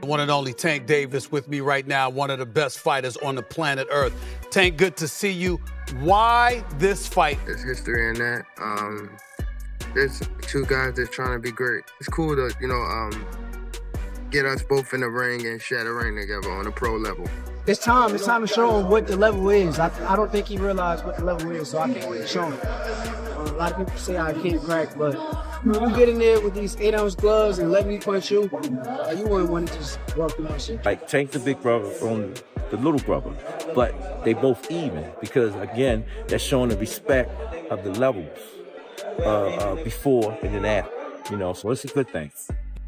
One and only Tank Davis with me right now, one of the best fighters on the planet Earth. Tank, good to see you. Why this fight? There's history in that. There's two guys that's trying to be great. It's cool to, get us both in the ring and share the ring together on a pro level. It's time to show him what the level is. I don't think he realized what the level is, so I can't wait to show him. A lot of people say I can't crack, but when you get in there with these 8-ounce gloves and let me punch you, you wouldn't want to just walk through that shit. Like, Tank the big brother on the little brother, but they both even because, again, they're showing the respect of the levels before and then after, so it's a good thing.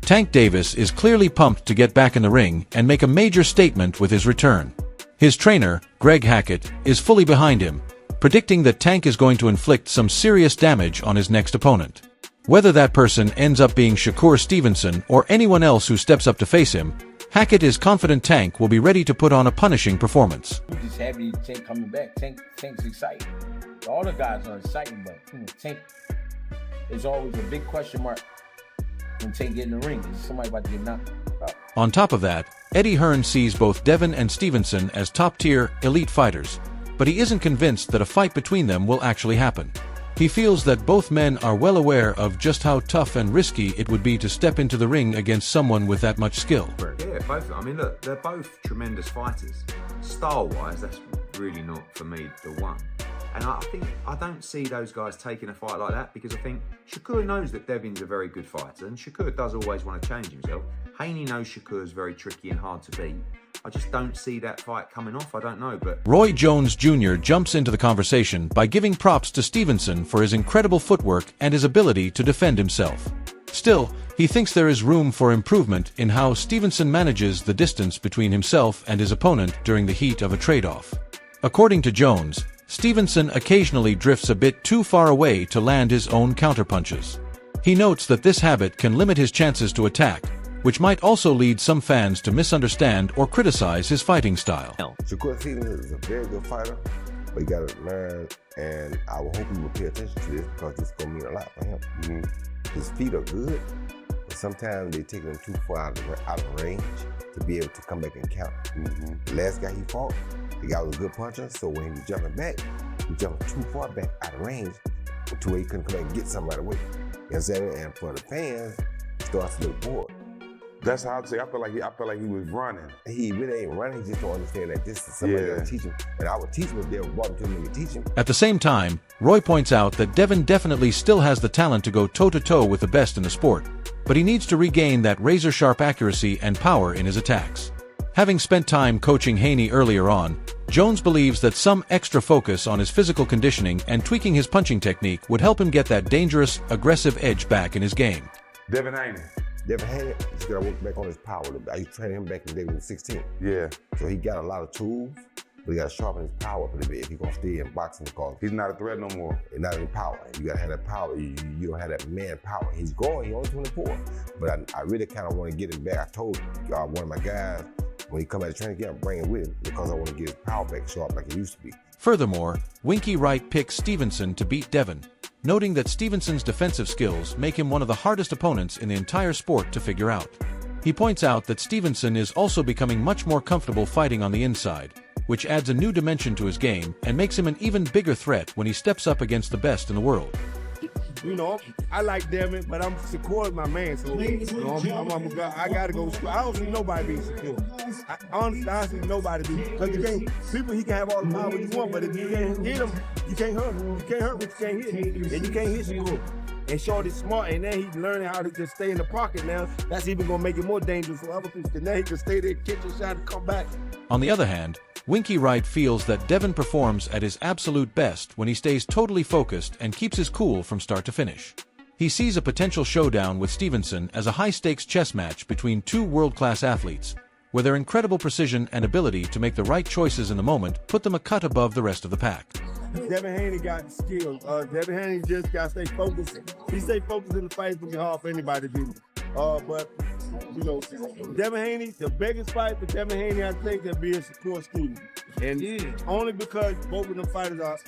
Tank Davis is clearly pumped to get back in the ring and make a major statement with his return. His trainer, Greg Hackett, is fully behind him, predicting that Tank is going to inflict some serious damage on his next opponent. Whether that person ends up being Shakur Stevenson or anyone else who steps up to face him, Hackett is confident Tank will be ready to put on a punishing performance. We're just happy Tank coming back. Tank's exciting. All the guys are exciting, but Tank is always a big question mark when Tank get in the ring. Is somebody about to get knocked out? On top of that, Eddie Hearn sees both Devin and Stevenson as top-tier, elite fighters, but he isn't convinced that a fight between them will actually happen. He feels that both men are well aware of just how tough and risky it would be to step into the ring against someone with that much skill. Yeah, both. I mean, look, they're both tremendous fighters. Style-wise, that's really not, for me, the one. And I don't see those guys taking a fight like that because I think Shakur knows that Devin's a very good fighter and Shakur does always want to change himself. Haney knows Shakur's very tricky and hard to beat. I just don't see that fight coming off. I don't know, but... Roy Jones Jr. jumps into the conversation by giving props to Stevenson for his incredible footwork and his ability to defend himself. Still, he thinks there is room for improvement in how Stevenson manages the distance between himself and his opponent during the heat of a trade-off. According to Jones, Stevenson occasionally drifts a bit too far away to land his own counterpunches. He notes that this habit can limit his chances to attack, which might also lead some fans to misunderstand or criticize his fighting style. Shakur Stevenson is a very good fighter, but you gotta learn, and I will hope he will pay attention to this because this is gonna mean a lot for him. His feet are good, but sometimes they take him too far out of range to be able to come back and count. The last guy he fought, the guy was a good puncher, so when he was jumping back, he jumped too far back out of range to where he couldn't come back and get something right away. You know what I'm saying? And for the fans, it starts to look bored. That's how I say. I feel like he was running. He really ain't running. He just don't understand that this is somebody got to teach him. And I would teach him if they brought him to me to teach him. At the same time, Roy points out that Devin definitely still has the talent to go toe-to-toe with the best in the sport, but he needs to regain that razor-sharp accuracy and power in his attacks. Having spent time coaching Haney earlier on, Jones believes that some extra focus on his physical conditioning and tweaking his punching technique would help him get that dangerous, aggressive edge back in his game. Devin Haney. Devin Haney, he's got to work back on his power. I used to train him back in the day when he was 16. Yeah. So he got a lot of tools, but he got to sharpen his power up a little bit if he's going to stay in boxing because he's not a threat no more. He's not in power. You got to have that power. You don't have that man power. He's growing. He's only 24. But I really kind of want to get him back. I told one of my guys, when he come out of training camp, bring him with him because I want to get his power back sharp like it used to be. Furthermore, Winky Wright picks Stevenson to beat Devin, noting that Stevenson's defensive skills make him one of the hardest opponents in the entire sport to figure out. He points out that Stevenson is also becoming much more comfortable fighting on the inside, which adds a new dimension to his game and makes him an even bigger threat when he steps up against the best in the world. I like Devin, but I'm Shakur my man, so I gotta go. I don't see nobody being Shakur. I see nobody being because he can have all the power you want, but if you can't hit him, you can't hurt him. You can't hurt what you can't hit, and you can't hit Shakur. And Shorty's smart, and then he's learning how to just stay in the pocket now. That's even gonna make it more dangerous for other people. Because now he can stay there, catch a shot, and come back. On the other hand, Winky Wright feels that Devin performs at his absolute best when he stays totally focused and keeps his cool from start to finish. He sees a potential showdown with Stevenson as a high-stakes chess match between two world-class athletes, where their incredible precision and ability to make the right choices in the moment put them a cut above the rest of the pack. Devin Haney got skills. Devin Haney just got to stay focused. He stay focused in the fight. It's going to be hard for anybody to beat him. But Devin Haney, the biggest fight for Devin Haney, I think, that be a Shakur Stevenson. And only because both of them fighters are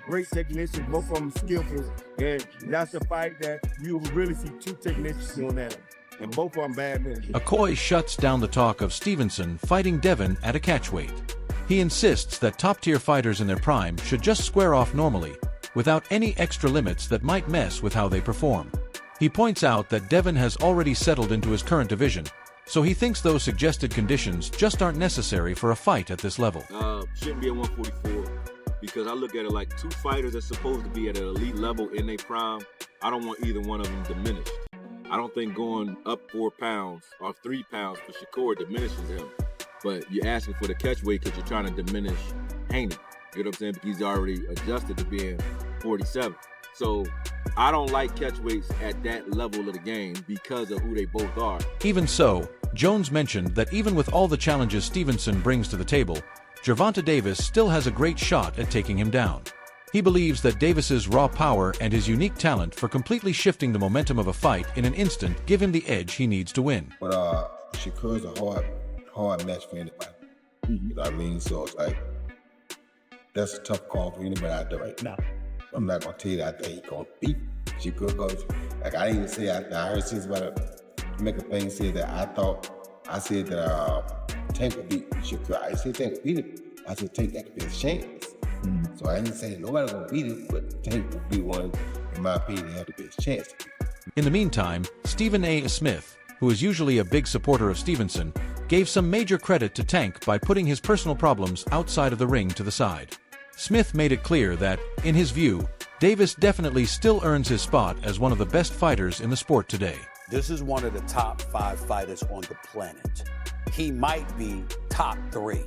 great technicians, both of them skillful. And that's the fight that you will really see two technicians doing that. And both of them bad men. Okoye shuts down the talk of Stevenson fighting Devin at a catchweight. He insists that top-tier fighters in their prime should just square off normally, without any extra limits that might mess with how they perform. He points out that Devin has already settled into his current division, so he thinks those suggested conditions just aren't necessary for a fight at this level. Shouldn't be at 144 because I look at it like two fighters that's supposed to be at an elite level in their prime. I don't want either one of them diminished. I don't think going up 4 pounds or 3 pounds for Shakur diminishes him. But you're asking for the catchweight because you're trying to diminish Haney. You know what I'm saying? Because he's already adjusted to being 47. So I don't like catchweights at that level of the game because of who they both are. Even so, Jones mentioned that even with all the challenges Stevenson brings to the table, Gervonta Davis still has a great shot at taking him down. He believes that Davis's raw power and his unique talent for completely shifting the momentum of a fight in an instant give him the edge he needs to win. But Shakur's a hard match for anybody. You know what I mean? So it's like, that's a tough call for anybody out there right now. I'm not gonna tell you that I think he's gonna beat Shakur, because like I didn't even say, I heard since about to make a thing say that I said that Tank would beat Shakur. I said Tank would beat him. I said Tank got the best chance. So I didn't say nobody gonna beat him, but Tank would be one, in my opinion, have the best chance to beat him. In the meantime, Stephen A. Smith, who is usually a big supporter of Stevenson, gave some major credit to Tank by putting his personal problems outside of the ring to the side. Smith made it clear that, in his view, Davis definitely still earns his spot as one of the best fighters in the sport today. This is one of the top 5 fighters on the planet. He might be top 3.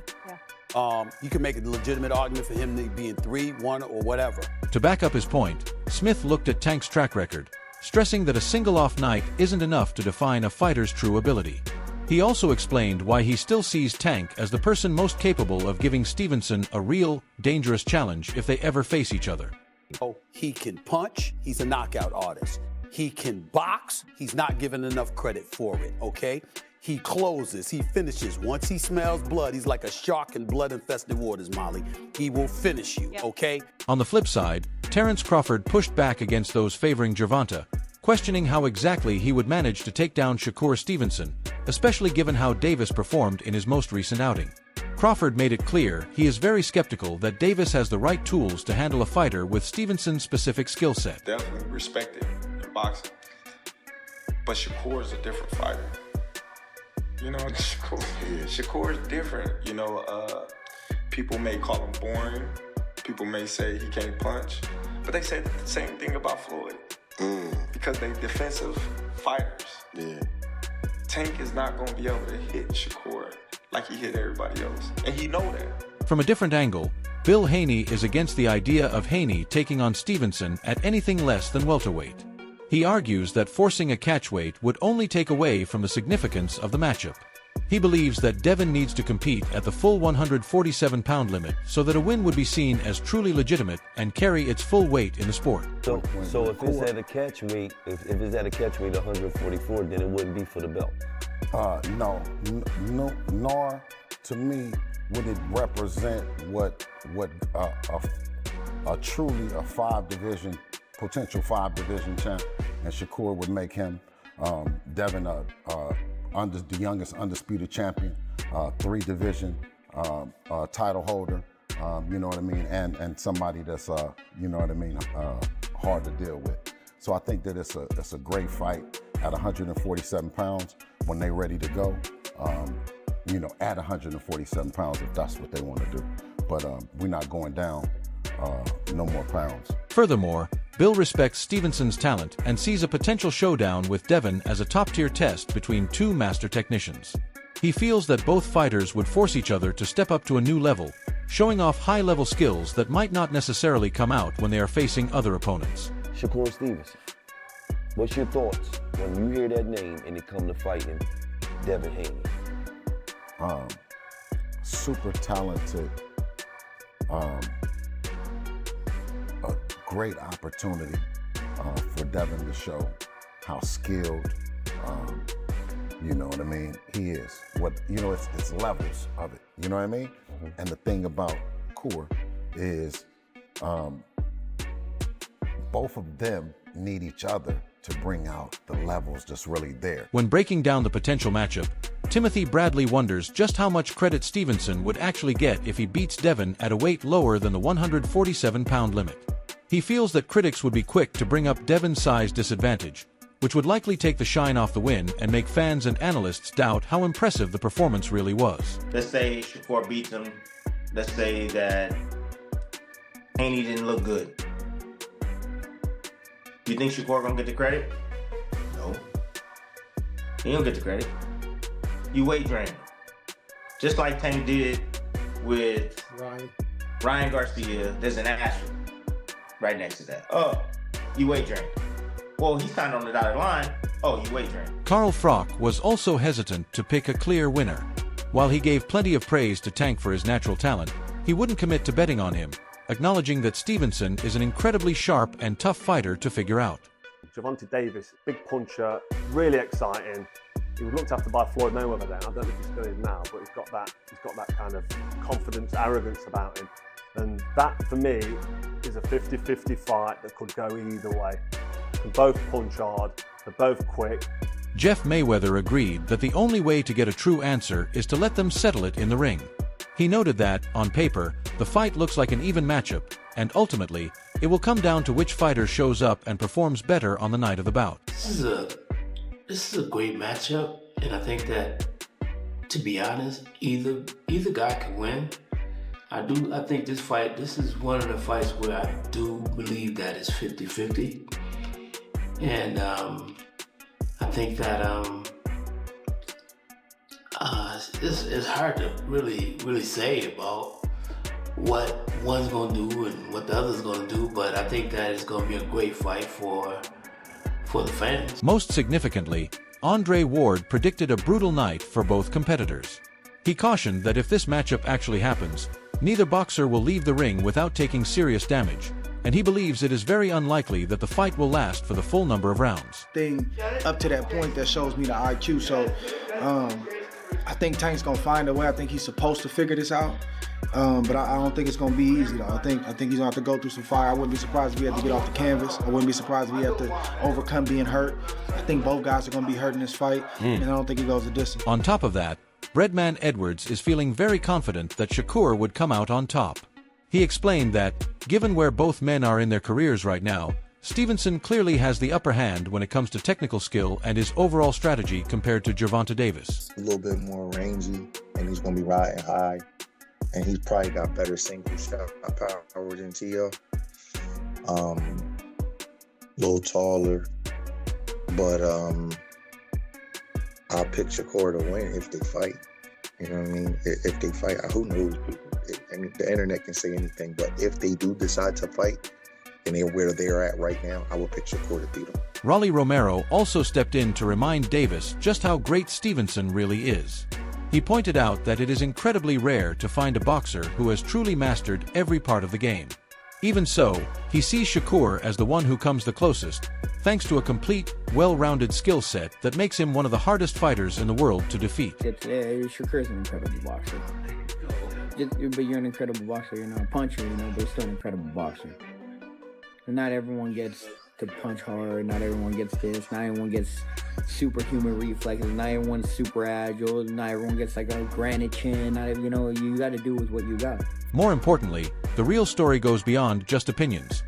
You can make a legitimate argument for him being 3, 1, or whatever. To back up his point, Smith looked at Tank's track record, stressing that a single off night isn't enough to define a fighter's true ability. He also explained why he still sees Tank as the person most capable of giving Stevenson a real, dangerous challenge if they ever face each other. Oh, he can punch. He's a knockout artist. He can box. He's not given enough credit for it, okay? He closes. He finishes. Once he smells blood, he's like a shark in blood-infested waters, Molly. He will finish you, okay? On the flip side, Terrence Crawford pushed back against those favoring Gervonta, questioning how exactly he would manage to take down Shakur Stevenson, especially given how Davis performed in his most recent outing. Crawford made it clear he is very skeptical that Davis has the right tools to handle a fighter with Stevenson's specific skill set. Definitely respected in boxing, but Shakur is a different fighter. You know, Shakur is different. You know, people may call him boring. People may say he can't punch, but they say the same thing about Floyd. Because they defensive fighters. Tank is not going to be able to hit Shakur like he hit everybody else, and he know that. From a different angle, Bill Haney is against the idea of Haney taking on Stevenson at anything less than welterweight. He argues that forcing a catchweight would only take away from the significance of the matchup. He believes that Devin needs to compete at the full 147-pound limit so that a win would be seen as truly legitimate and carry its full weight in the sport. So if it's at a catchweight, if it's at a catchweight 144, then it wouldn't be for the belt. No, nor to me would it represent what a truly a 5-division, potential 5-division champ, and Shakur would make him. Devin the youngest undisputed champion, 3-division title holder, you know what I mean, and somebody that's you know what I mean, hard to deal with. So I think that it's a great fight at 147 pounds when they're ready to go. You know, at 147 pounds if that's what they want to do. But we're not going down no more pounds. Furthermore, Bill respects Stevenson's talent and sees a potential showdown with Devin as a top-tier test between two master technicians. He feels that both fighters would force each other to step up to a new level, showing off high-level skills that might not necessarily come out when they are facing other opponents. Shakur Stevenson, what's your thoughts when you hear that name and it come to fighting Devin Haney? Super talented, a great opportunity for Devin to show how skilled, you know what I mean, he is. It's levels of it, you know what I mean? And the thing about Shakur is both of them need each other to bring out the levels just really there. When breaking down the potential matchup, Timothy Bradley wonders just how much credit Stevenson would actually get if he beats Devin at a weight lower than the 147-pound limit. He feels that critics would be quick to bring up Devin's size disadvantage, which would likely take the shine off the win and make fans and analysts doubt how impressive the performance really was. Let's say Shakur beats him. Let's say that Haney didn't look good. You think Shakur gonna get the credit? No. He don't get the credit. You weight drain. Just like Tank did with Ryan Garcia, there's an asterisk right next to that. Oh, you weight drain. Well, he signed on the dotted line. Oh, you weight drain. Carl Frock was also hesitant to pick a clear winner. While he gave plenty of praise to Tank for his natural talent, he wouldn't commit to betting on him, acknowledging that Stevenson is an incredibly sharp and tough fighter to figure out. Gervonta Davis, big puncher, really exciting. He was looked after by Floyd Mayweather then. I don't know if he still is now, but he's got that kind of confidence, arrogance about him. And that, for me, is a 50-50 fight that could go either way. They can both punch hard, they're both quick. Jeff Mayweather agreed that the only way to get a true answer is to let them settle it in the ring. He noted that, on paper, the fight looks like an even matchup, and ultimately, it will come down to which fighter shows up and performs better on the night of the bout. This is a great matchup, and I think that, to be honest, either guy can win. I think this is one of the fights where I do believe that it's 50-50. And I think that it's hard to really say about what one's gonna do and what the other's gonna do, but I think that it's gonna be a great fight for the fans. Most significantly, Andre Ward predicted a brutal night for both competitors. He cautioned that if this matchup actually happens, neither boxer will leave the ring without taking serious damage, and he believes it is very unlikely that the fight will last for the full number of rounds. Thing up to that point that shows me the IQ, so I think Tank's gonna find a way. I think he's supposed to figure this out, but I don't think it's gonna be easy though. I think he's gonna have to go through some fire. I wouldn't be surprised if he had to get off the canvas. I wouldn't be surprised if he had to overcome being hurt. I think both guys are gonna be hurt in this fight, and I don't think he goes the distance. On top of that, Breadman Edwards is feeling very confident that Shakur would come out on top. He explained that, given where both men are in their careers right now, Stevenson clearly has the upper hand when it comes to technical skill and his overall strategy compared to Gervonta Davis. A little bit more rangy, and he's going to be riding high, and he's probably got better single shot power than T.O. A little taller, but I'll pick Shakur to win if they fight. You know what I mean? If they fight, who knows? I mean, the internet can say anything, but if they do decide to fight, and they're where they're at right now, I will pick Shakur to beat him. Rolly Romero also stepped in to remind Davis just how great Stevenson really is. He pointed out that it is incredibly rare to find a boxer who has truly mastered every part of the game. Even so, he sees Shakur as the one who comes the closest, thanks to a complete, well-rounded skill set that makes him one of the hardest fighters in the world to defeat. Yeah, Shakur's an incredible boxer. But you're an incredible boxer. You're not a puncher, but you're still an incredible boxer. And not everyone gets to punch hard. Not everyone gets this. Not everyone gets superhuman reflexes. Not everyone's super agile. Not everyone gets like a granite chin. You got to do with what you got. More importantly, the real story goes beyond just opinions.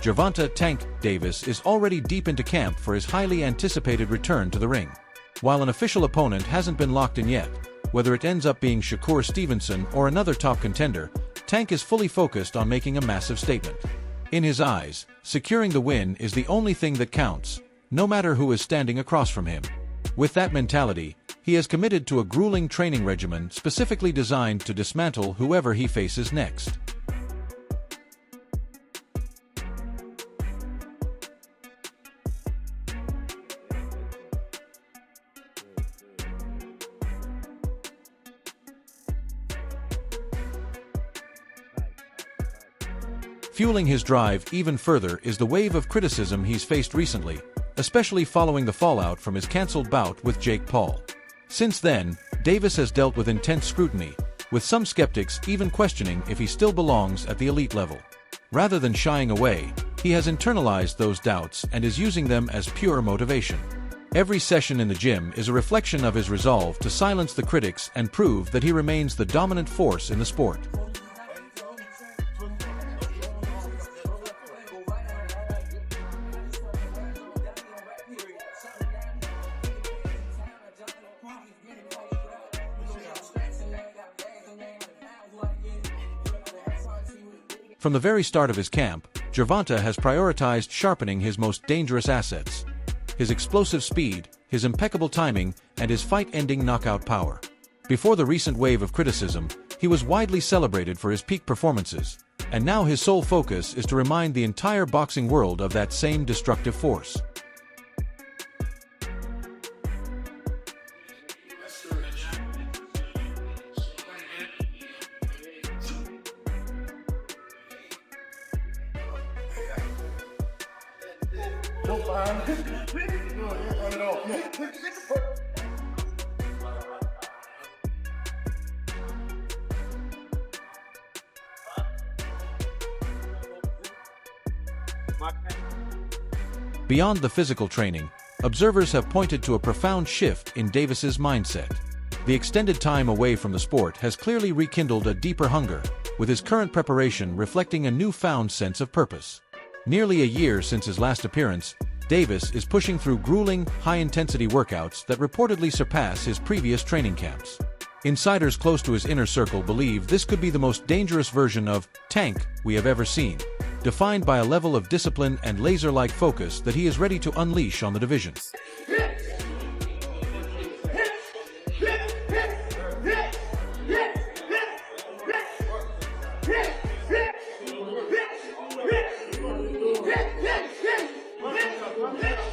Gervonta "Tank" Davis is already deep into camp for his highly anticipated return to the ring. While an official opponent hasn't been locked in yet, whether it ends up being Shakur Stevenson or another top contender, Tank is fully focused on making a massive statement. In his eyes, securing the win is the only thing that counts, no matter who is standing across from him. With that mentality, he has committed to a grueling training regimen specifically designed to dismantle whoever he faces next. Fueling his drive even further is the wave of criticism he's faced recently, especially following the fallout from his cancelled bout with Jake Paul. Since then, Davis has dealt with intense scrutiny, with some skeptics even questioning if he still belongs at the elite level. Rather than shying away, He has internalized those doubts and is using them as pure motivation. Every session in the gym is a reflection of his resolve to silence the critics and prove that he remains the dominant force in the sport. From the very start of his camp, Gervonta has prioritized sharpening his most dangerous assets: his explosive speed, his impeccable timing, and his fight-ending knockout power. Before the recent wave of criticism, he was widely celebrated for his peak performances, and now his sole focus is to remind the entire boxing world of that same destructive force. Beyond the physical training, observers have pointed to a profound shift in Davis's mindset. The extended time away from the sport has clearly rekindled a deeper hunger, with his current preparation reflecting a newfound sense of purpose. Nearly a year since his last appearance, Davis is pushing through grueling, high-intensity workouts that reportedly surpass his previous training camps. Insiders close to his inner circle believe this could be the most dangerous version of Tank we have ever seen, defined by a level of discipline and laser-like focus that he is ready to unleash on the division.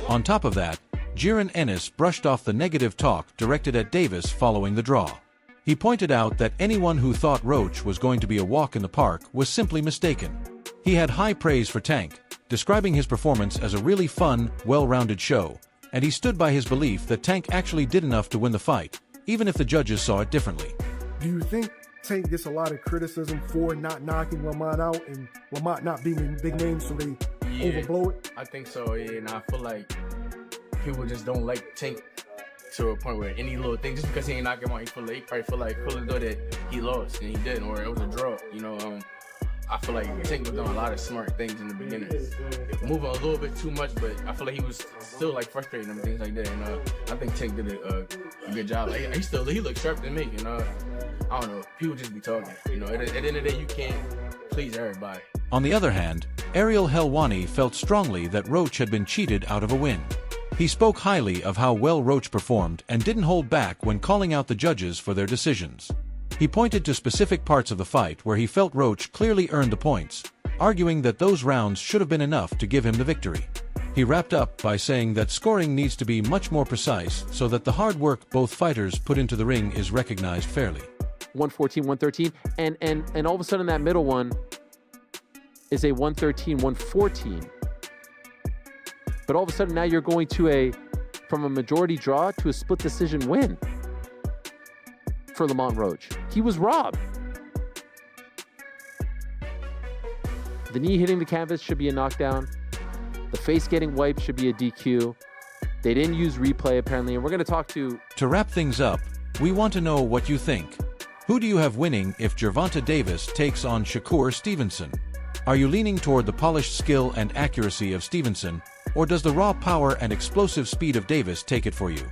On top of that, Jiren Ennis brushed off the negative talk directed at Davis following the draw. He pointed out that anyone who thought Roach was going to be a walk in the park was simply mistaken. He had high praise for Tank, describing his performance as a really fun, well-rounded show, and he stood by his belief that Tank actually did enough to win the fight, even if the judges saw it differently. Do you think Tank gets a lot of criticism for not knocking Lamont out and Lamont not being in big names so they overblow it? I think so, yeah, and I feel like people just don't like Tank to a point where any little thing, just because he ain't knock him out, he probably feel as though that he lost, and he didn't, or it was a draw, you know. I feel like Tank was doing a lot of smart things in the beginning. Moving a little bit too much, but I feel like he was still like frustrating and things like that. And I think Tank did a good job. Like, he looked sharp to me. And I don't know, people just be talking. You know, at the end of the day, you can't please everybody. On the other hand, Ariel Helwani felt strongly that Roach had been cheated out of a win. He spoke highly of how well Roach performed and didn't hold back when calling out the judges for their decisions. He pointed to specific parts of the fight where he felt Roach clearly earned the points, arguing that those rounds should have been enough to give him the victory. He wrapped up by saying that scoring needs to be much more precise so that the hard work both fighters put into the ring is recognized fairly. 114, 113, and all of a sudden that middle one is a 113, 114. But all of a sudden now you're going to from a majority draw to a split decision win for Lamont Roach. He was robbed. The knee hitting the canvas should be a knockdown. The face getting wiped should be a DQ. They didn't use replay apparently, and we're going to talk to... To wrap things up, we want to know what you think. Who do you have winning if Gervonta Davis takes on Shakur Stevenson? Are you leaning toward the polished skill and accuracy of Stevenson, or does the raw power and explosive speed of Davis take it for you?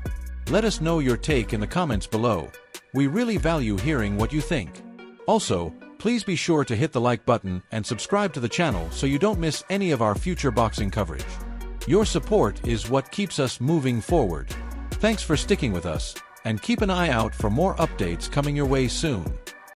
Let us know your take in the comments below. We really value hearing what you think. Also, please be sure to hit the like button and subscribe to the channel so you don't miss any of our future boxing coverage. Your support is what keeps us moving forward. Thanks for sticking with us, and keep an eye out for more updates coming your way soon.